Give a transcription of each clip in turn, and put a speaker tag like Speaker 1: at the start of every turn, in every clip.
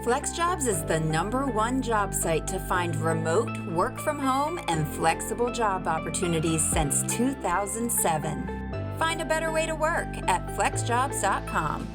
Speaker 1: FlexJobs is the #1 job site to find remote, work from home, and flexible job opportunities since 2007. Find a better way to work at flexjobs.com.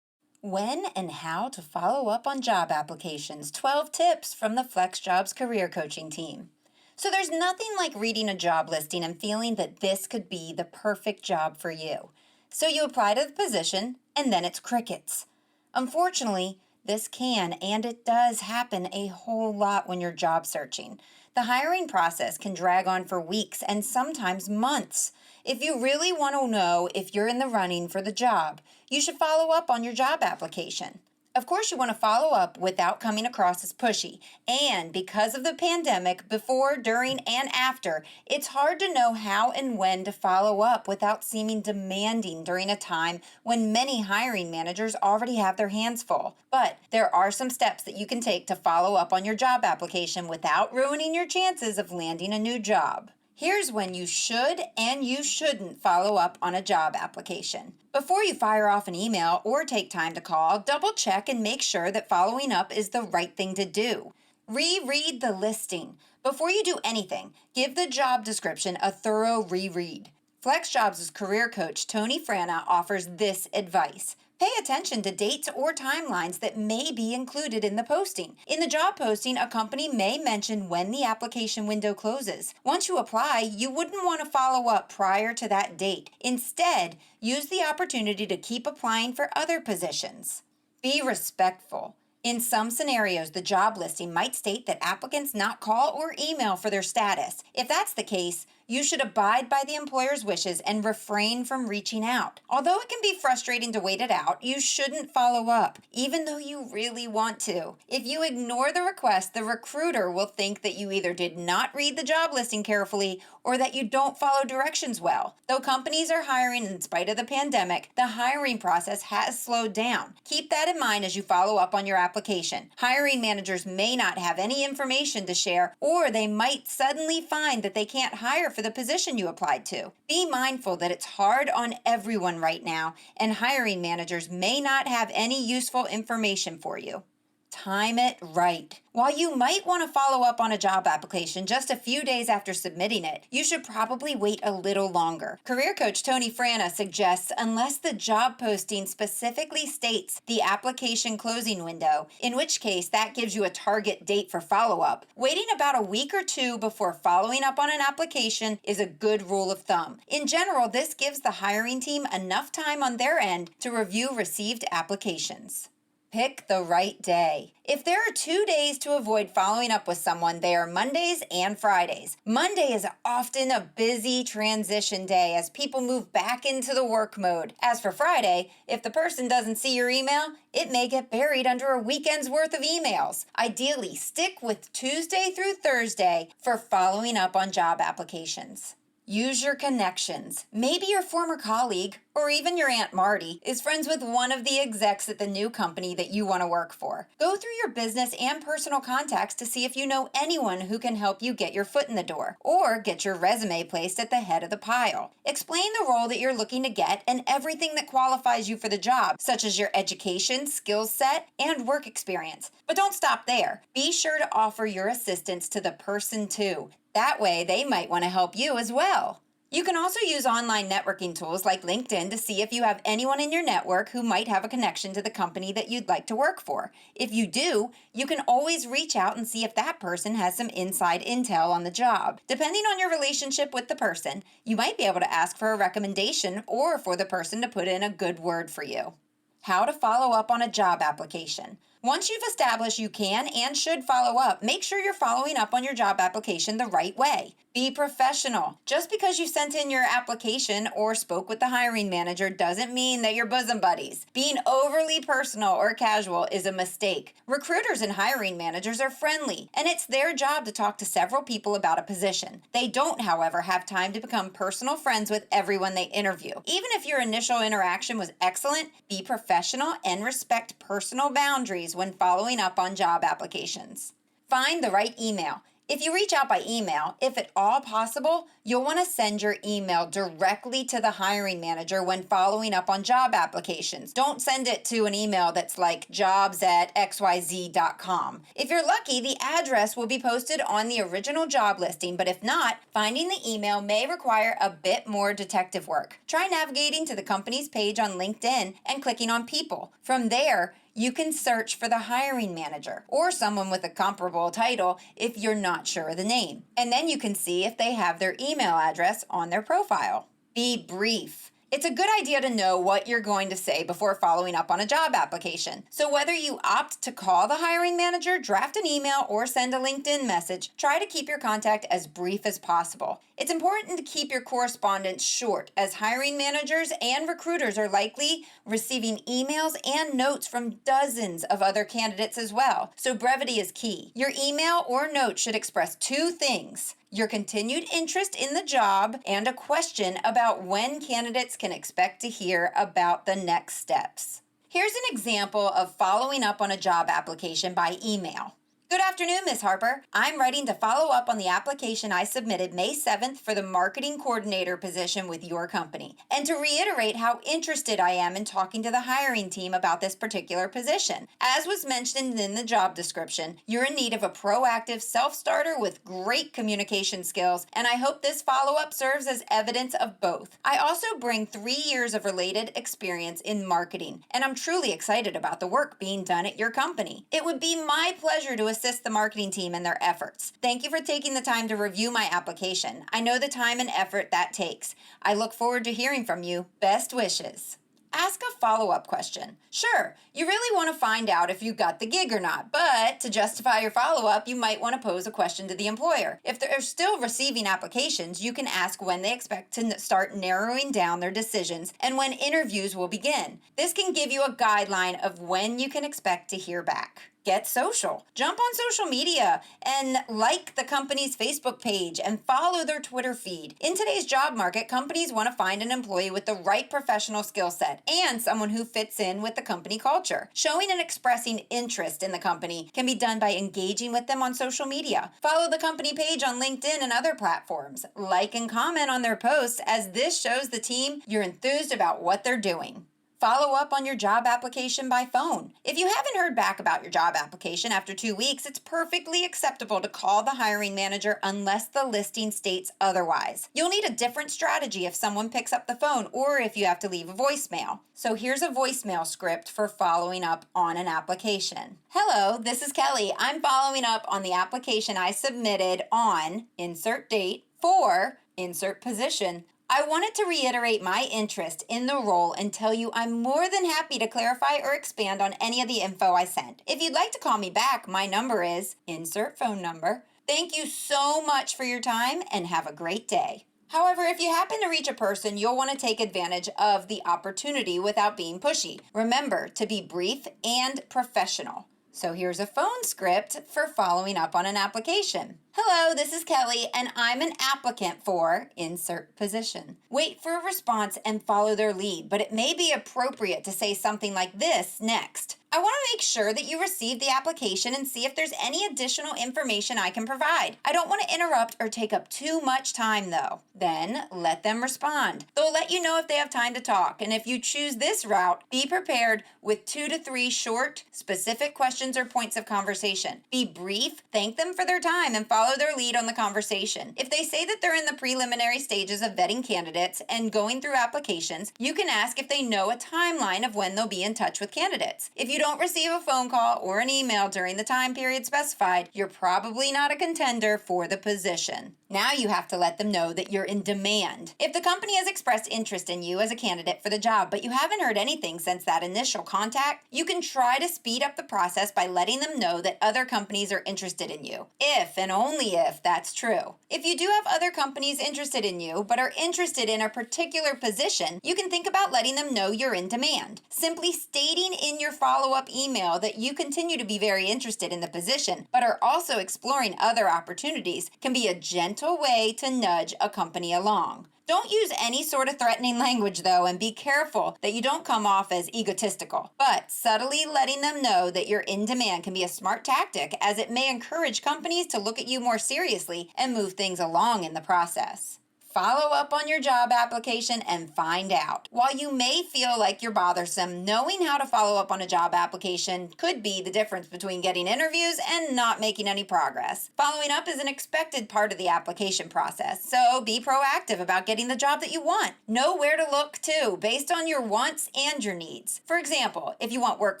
Speaker 1: When and how to follow up on job applications. 12 tips from the FlexJobs career coaching team. So there's nothing like reading a job listing and feeling that this could be the perfect job for you. So you apply to the position, and then it's crickets. Unfortunately, this can and it does happen a whole lot when you're job searching. The hiring process can drag on for weeks and sometimes months. If you really want to know if you're in the running for the job, you should follow up on your job application. Of course, you want to follow up without coming across as pushy. And because of the pandemic, before, during, and after, it's hard to know how and when to follow up without seeming demanding during a time when many hiring managers already have their hands full. But there are some steps that you can take to follow up on your job application without ruining your chances of landing a new job. Here's when you should and you shouldn't follow up on a job application. Before you fire off an email or take time to call, double check and make sure that following up is the right thing to do. Reread the listing. Before you do anything, give the job description a thorough reread. FlexJobs' career coach, Tony Frana, offers this advice. Pay attention to dates or timelines that may be included in the posting. In the job posting, a company may mention when the application window closes. Once you apply, you wouldn't want to follow up prior to that date. Instead, use the opportunity to keep applying for other positions. Be respectful. In some scenarios, the job listing might state that applicants not call or email for their status. If that's the case, you should abide by the employer's wishes and refrain from reaching out. Although it can be frustrating to wait it out, you shouldn't follow up, even though you really want to. If you ignore the request, the recruiter will think that you either did not read the job listing carefully or that you don't follow directions well. Though companies are hiring in spite of the pandemic, the hiring process has slowed down. Keep that in mind as you follow up on your application. Hiring managers may not have any information to share, or they might suddenly find that they can't hire for the position you applied to. Be mindful that it's hard on everyone right now, and hiring managers may not have any useful information for you. Time it right. While you might want to follow up on a job application just a few days after submitting it, you should probably wait a little longer. Career coach Tony Frana suggests unless the job posting specifically states the application closing window, in which case that gives you a target date for follow-up, waiting about a week or two before following up on an application is a good rule of thumb. In general, this gives the hiring team enough time on their end to review received applications. Pick the right day. If there are 2 days to avoid following up with someone, they are Mondays and Fridays. Monday is often a busy transition day as people move back into the work mode. As for Friday, if the person doesn't see your email, it may get buried under a weekend's worth of emails. Ideally, stick with Tuesday through Thursday for following up on job applications. Use your connections. Maybe your former colleague, or even your Aunt Marty, is friends with one of the execs at the new company that you want to work for. Go through your business and personal contacts to see if you know anyone who can help you get your foot in the door, or get your resume placed at the head of the pile. Explain the role that you're looking to get and everything that qualifies you for the job, such as your education, skill set, and work experience. But don't stop there. Be sure to offer your assistance to the person too. That way, they might want to help you as well. You can also use online networking tools like LinkedIn to see if you have anyone in your network who might have a connection to the company that you'd like to work for. If you do, you can always reach out and see if that person has some inside intel on the job. Depending on your relationship with the person, you might be able to ask for a recommendation or for the person to put in a good word for you. How to follow up on a job application. Once you've established you can and should follow up, make sure you're following up on your job application the right way. Be professional. Just because you sent in your application or spoke with the hiring manager doesn't mean that you're bosom buddies. Being overly personal or casual is a mistake. Recruiters and hiring managers are friendly, and it's their job to talk to several people about a position. They don't, however, have time to become personal friends with everyone they interview. Even if your initial interaction was excellent, be professional and respect personal boundaries when following up on job applications. Find the right email. If you reach out by email, if at all possible, you'll want to send your email directly to the hiring manager when following up on job applications. Don't send it to an email that's like jobs@xyz.com. If you're lucky, the address will be posted on the original job listing, but if not, finding the email may require a bit more detective work. Try navigating to the company's page on LinkedIn and clicking on People. From there, you can search for the hiring manager or someone with a comparable title if you're not sure of the name. And then you can see if they have their email address on their profile. Be brief. It's a good idea to know what you're going to say before following up on a job application. So whether you opt to call the hiring manager, draft an email, or send a LinkedIn message, try to keep your contact as brief as possible. It's important to keep your correspondence short, as hiring managers and recruiters are likely receiving emails and notes from dozens of other candidates as well. So brevity is key. Your email or note should express two things: your continued interest in the job, and a question about when candidates can expect to hear about the next steps. Here's an example of following up on a job application by email. Good afternoon, Ms. Harper. I'm writing to follow up on the application I submitted May 7th for the marketing coordinator position with your company, and to reiterate how interested I am in talking to the hiring team about this particular position. As was mentioned in the job description, you're in need of a proactive self-starter with great communication skills, and I hope this follow-up serves as evidence of both. I also bring 3 years of related experience in marketing, and I'm truly excited about the work being done at your company. It would be my pleasure to assist the marketing team in their efforts. Thank you for taking the time to review my application. I know the time and effort that takes. I look forward to hearing from you. Best wishes. Ask a follow-up question. Sure, you really want to find out if you got the gig or not, but to justify your follow-up, you might want to pose a question to the employer. If they're still receiving applications, you can ask when they expect to start narrowing down their decisions and when interviews will begin. This can give you a guideline of when you can expect to hear back. Get social. Jump on social media and like the company's Facebook page and follow their Twitter feed. In today's job market, companies want to find an employee with the right professional skill set and someone who fits in with the company culture. Showing and expressing interest in the company can be done by engaging with them on social media. Follow the company page on LinkedIn and other platforms. Like and comment on their posts, as this shows the team you're enthused about what they're doing. Follow up on your job application by phone. If you haven't heard back about your job application after 2 weeks, it's perfectly acceptable to call the hiring manager unless the listing states otherwise. You'll need a different strategy if someone picks up the phone or if you have to leave a voicemail. So here's a voicemail script for following up on an application. Hello, this is Kelly. I'm following up on the application I submitted on insert date for insert position. I wanted to reiterate my interest in the role and tell you I'm more than happy to clarify or expand on any of the info I sent. If you'd like to call me back, my number is insert phone number. Thank you so much for your time and have a great day. However, if you happen to reach a person, you'll want to take advantage of the opportunity without being pushy. Remember to be brief and professional. So here's a phone script for following up on an application. Hello, this is Kelly, and I'm an applicant for insert position. Wait for a response and follow their lead, but it may be appropriate to say something like this next. I want to make sure that you receive the application and see if there's any additional information I can provide. I don't want to interrupt or take up too much time though. Then let them respond. They'll let you know if they have time to talk, and if you choose this route, be prepared with 2 to 3 short, specific questions or points of conversation. Be brief, thank them for their time, and follow their lead on the conversation. If they say that they're in the preliminary stages of vetting candidates and going through applications, you can ask if they know a timeline of when they'll be in touch with candidates. If you don't receive a phone call or an email during the time period specified, you're probably not a contender for the position. Now you have to let them know that you're in demand. If the company has expressed interest in you as a candidate for the job, but you haven't heard anything since that initial contact, you can try to speed up the process by letting them know that other companies are interested in you. If and only if that's true. If you do have other companies interested in you, but are interested in a particular position, you can think about letting them know you're in demand. Simply stating in your follow-up email that you continue to be very interested in the position, but are also exploring other opportunities, can be a gentle gentle way to nudge a company along. Don't use any sort of threatening language, though, and be careful that you don't come off as egotistical. But subtly letting them know that you're in demand can be a smart tactic, as it may encourage companies to look at you more seriously and move things along in the process. Follow up on your job application and find out. While you may feel like you're bothersome, knowing how to follow up on a job application could be the difference between getting interviews and not making any progress. Following up is an expected part of the application process, so be proactive about getting the job that you want. Know where to look too, based on your wants and your needs. For example, if you want work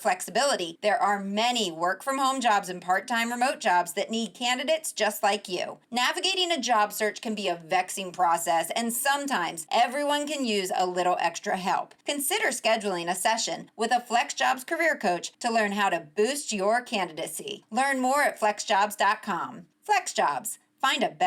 Speaker 1: flexibility, there are many work from home jobs and part-time remote jobs that need candidates just like you. Navigating a job search can be a vexing process, and sometimes everyone can use a little extra help. Consider scheduling a session with a FlexJobs career coach to learn how to boost your candidacy. Learn more at flexjobs.com. FlexJobs. Find a better